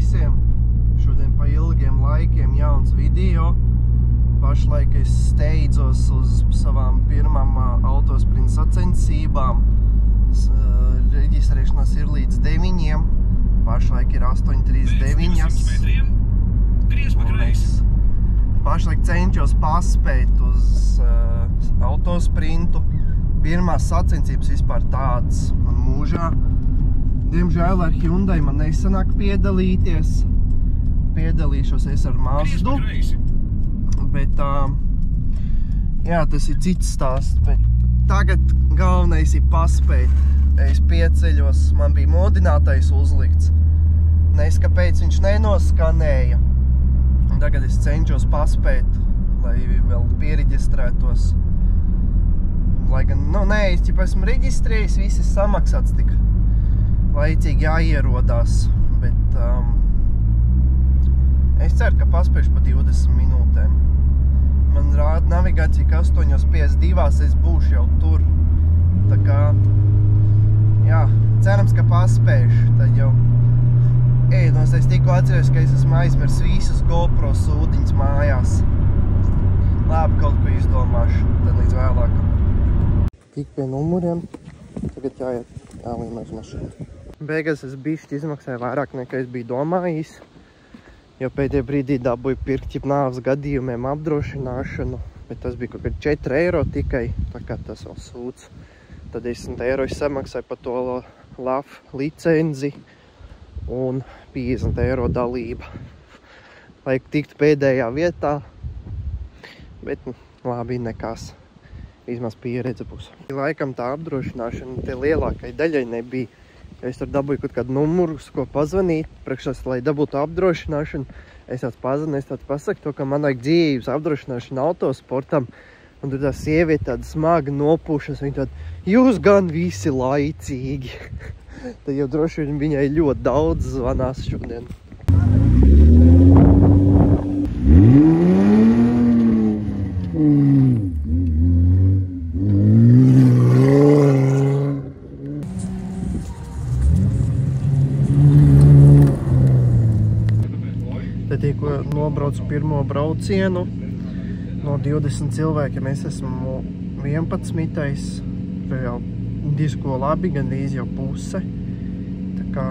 visiem! Šodien pa ilgiem laikiem jauns video. Pašlaik es steidzos uz savām pirmām autosprinta sacensībām. Reģistrēšanās ir līdz 9. Pašlaik ir 8:39. Un es pašlaik cenšos paspēt uz autosprintu. Pirmās sacensības vispār tādas man mūžā. Diemžēl ar Hyundai man nesanāk piedalīties. Piedalīšos es ar Mazdu. Bet, jā, tas ir cits stāsts. Bet tagad galvenais ir paspēt. Es pieceļos, man bija modinātais uzlikts. Nes kāpēc viņš nenoskanēja. Un tagad es cenšos paspēt, lai vēl piereģistrētos. Lai gan, es esmu reģistrējis, viss ir samaksāts, tik laicīgi jāierodās. Bet es ceru, ka paspēšu pa 20 minūtēm. Man rāda navigācija, ka 8:52 es būšu jau tur. Tā kā, jā, cerams, ka paspēšu. Tad jau, es tikko atceros, ka es esmu aizmirs visus GoPro sūdiņus mājās. Labi, kaut ko izdomāšu, tad līdz vēlākam. Tik pie numuriem, tagad jālīmē uz mašīnu. Beigās es bišķi izmaksāju vairāk nekā es biju domājis. Jo pēdējā brīdī dabūju pirkt nāves gadījumiem apdrošināšanu, bet tas bija kaut kādi 4 eiro tikai, tā kā tas vēl sūds. Tad 10 eiro es samaksāju par to LAF licenzi un 50 eiro dalība. Lai tiktu pēdējā vietā, bet labi nekās. Vismaz pieredze būs. Laikam tā apdrošināšana te lielākai daļai nebija. Es tur dabūju kaut kādu numuru, ko pazvanīt, priekšās, lai dabūtu apdrošināšanu. Es tāds pazvanu, es tāds pasaku to, ka man vajag dzīves apdrošināšanu autosportam. Un tur tā sieviete tāda smaga nopūšas, viņa tāda, jūs gan visi laicīgi. Tad jau droši vien viņai ļoti daudz zvanās šodien. Tikko nobraucu pirmo braucienu. No 20 cilvēkiem es esmu 11. Jau diezko labi, gandrīz jau puse. Tā kā,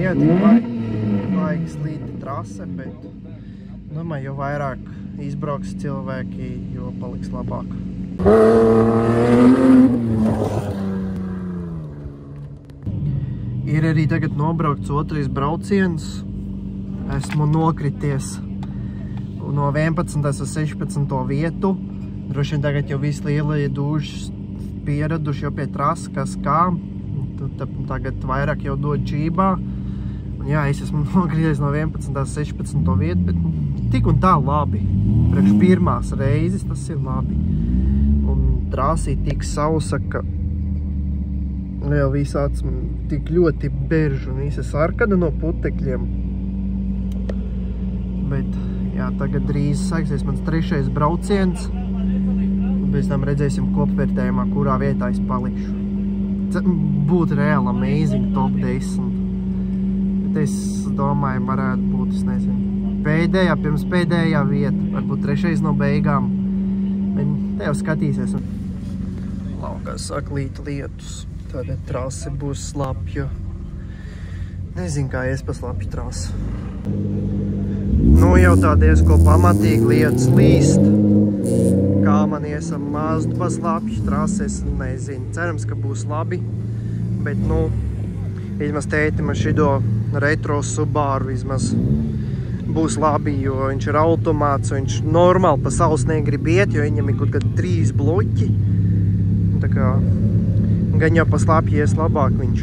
jā, vajag slīti trase, bet domāju, jo vairāk izbrauks cilvēki, jo paliks labāk. Ir arī tagad nobraukts 2. brauciens. Esmu nokrities no 11. uz 16. vietu. Droši vien tagad jau visi lielie dūži pieraduši jau pie trases, kas kā. Tagad vairāk jau dod čībā. Un jā, es esmu nokrities no 11. uz 16. vietu, bet tik un tā labi. Priekš pirmās reizes tas ir labi. Un trasa ir tik sausa, ka vēl visāds tik ļoti berž un visa sarkana no putekļiem. Bet, jā, tagad drīz sāksies mans 3. brauciens. Un pēc tam redzēsim kopvērtējumā, kurā vietā es palikšu. Būtu reāli amazing top 10. Bet es domāju, varētu būt, es nezinu, pirms pēdējā vieta. Varbūt 3. no beigām. Bet te jau skatīsies. Laukās sāk līt lietus. Tāda trase būs slapja. Nezinu, kā es pa slapju trasi. Jau tā diezko pamatīgi lietas līst. Kā man iesam Mazdu pa slapju trasi, es nezinu. Cerams, ka būs labi. Bet, vismaz tētim ar šido retro Subaru vismaz būs labi, jo viņš ir automāts, viņš normāli pa saules negrib iet, jo viņam ir kaut kādi 3 bloķi. Tā kā, gan jau pa slapju ies labāk viņš.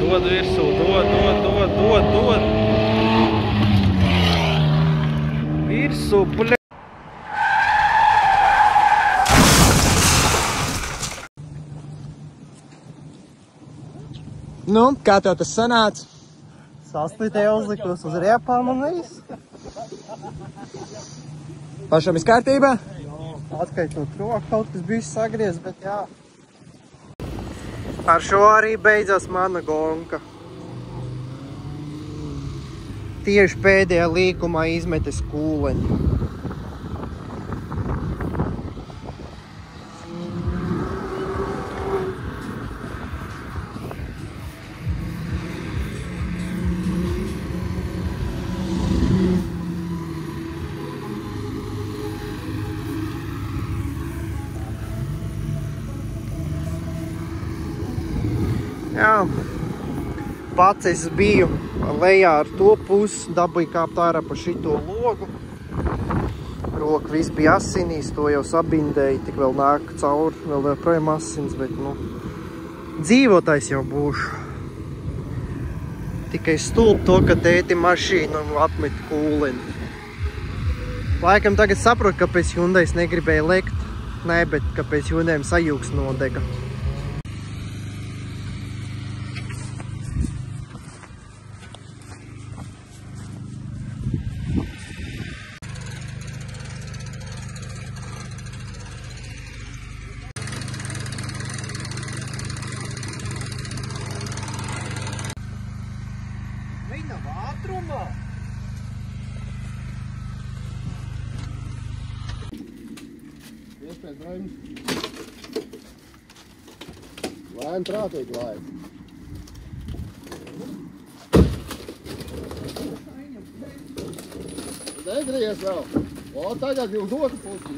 Dod virsū, dod. Virsū, bļa. Nu, kā tev tas sanāca? Sasplitē uzlikus uz riepām un viss. Pašam viss kārtībā? Atskaitot roku, kaut kas bijis sagriez, bet jā. Ar šo arī beidzās mana gonka. Tieši pēdējā līkumā izmetes kūleņu. Jā, pats es biju lejā ar to pusi, dabūju kāpt ārā pa šito logu. Roka viss bija asinīs, to jau sabindēja, tik vēl nāk cauri, vēl projām asins, bet, nu, dzīvotājs jau būšu. Tikai stulb to, ka tēti mašīnu atmet kūleni. Laikam tagad saprotu, kāpēc Hyundais negribēja lekt, ne, bet kāpēc Hyundajam sajūgs nodega. Viņa ātrumā! Iespēc braimis. Lēni prātīgi lēni. Negries vēl. O, tagad jūs otru pusi.